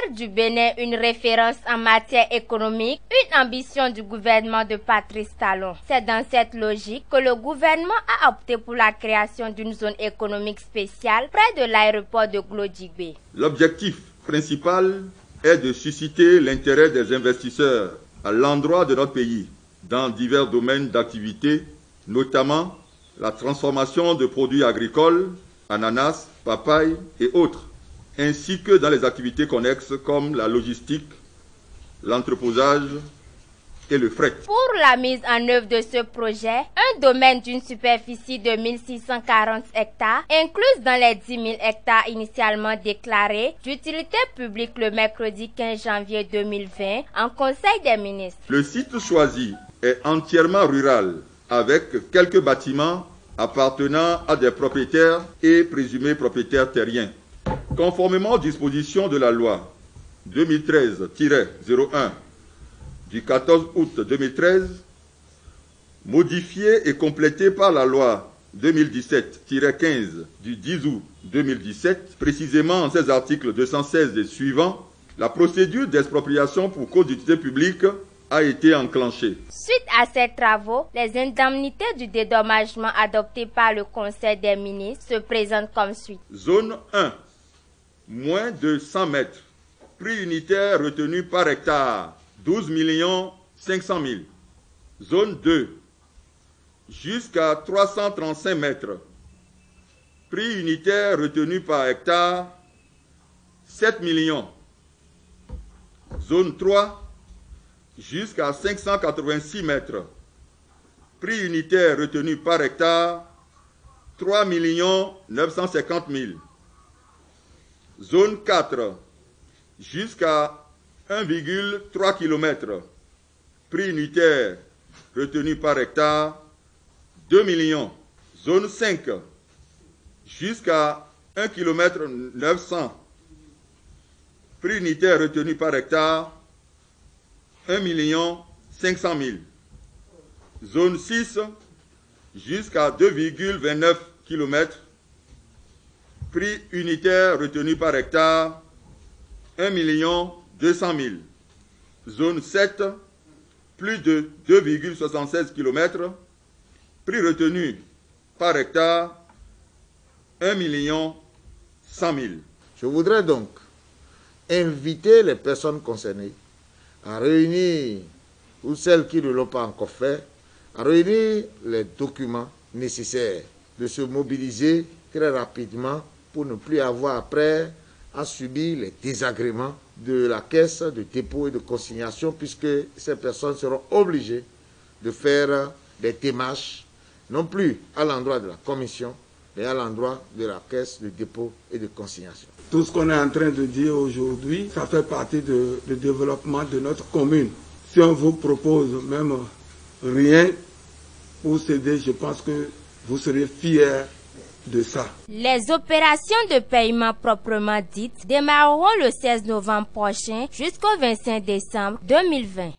Faire du Bénin une référence en matière économique, une ambition du gouvernement de Patrice Talon. C'est dans cette logique que le gouvernement a opté pour la création d'une zone économique spéciale près de l'aéroport de Glodjigbe. L'objectif principal est de susciter l'intérêt des investisseurs à l'endroit de notre pays dans divers domaines d'activité, notamment la transformation de produits agricoles, ananas, papaye et autres, ainsi que dans les activités connexes comme la logistique, l'entreposage et le fret. Pour la mise en œuvre de ce projet, un domaine d'une superficie de 1640 hectares, incluse dans les 10 000 hectares initialement déclarés d'utilité publique le mercredi 15 janvier 2020 en Conseil des ministres. Le site choisi est entièrement rural, avec quelques bâtiments appartenant à des propriétaires et présumés propriétaires terriens. Conformément aux dispositions de la loi 2013-01 du 14 août 2013, modifiée et complétée par la loi 2017-15 du 10 août 2017, précisément en ses articles 216 et suivants, la procédure d'expropriation pour cause d'utilité publique a été enclenchée. Suite à ces travaux, les indemnités du dédommagement adoptées par le Conseil des ministres se présentent comme suit. Zone 1, moins de 100 mètres. Prix unitaire retenu par hectare, 12 500 000. Zone 2, jusqu'à 335 mètres. Prix unitaire retenu par hectare, 7 millions. Zone 3, jusqu'à 586 mètres. Prix unitaire retenu par hectare, 3 950 000. Zone 4, jusqu'à 1,3 km. Prix unitaire retenu par hectare, 2 millions. Zone 5, jusqu'à 1 km 900. Prix unitaire retenu par hectare, 1 500 000. Zone 6, jusqu'à 2,29 km. Prix unitaire retenu par hectare, 1 200 000. Zone 7, plus de 2,76 km. Prix retenu par hectare, 1 100 000. Je voudrais donc inviter les personnes concernées à réunir, ou celles qui ne l'ont pas encore fait, à réunir les documents nécessaires, de se mobiliser très rapidement pour ne plus avoir après à subir les désagréments de la caisse de dépôt et de consignation, puisque ces personnes seront obligées de faire des démarches, non plus à l'endroit de la commission, mais à l'endroit de la caisse de dépôt et de consignation. Tout ce qu'on est en train de dire aujourd'hui, ça fait partie du développement de notre commune. Si on vous propose même rien pour céder, je pense que vous serez fiers de ça. Les opérations de paiement proprement dites démarreront le 16 novembre prochain jusqu'au 25 décembre 2020.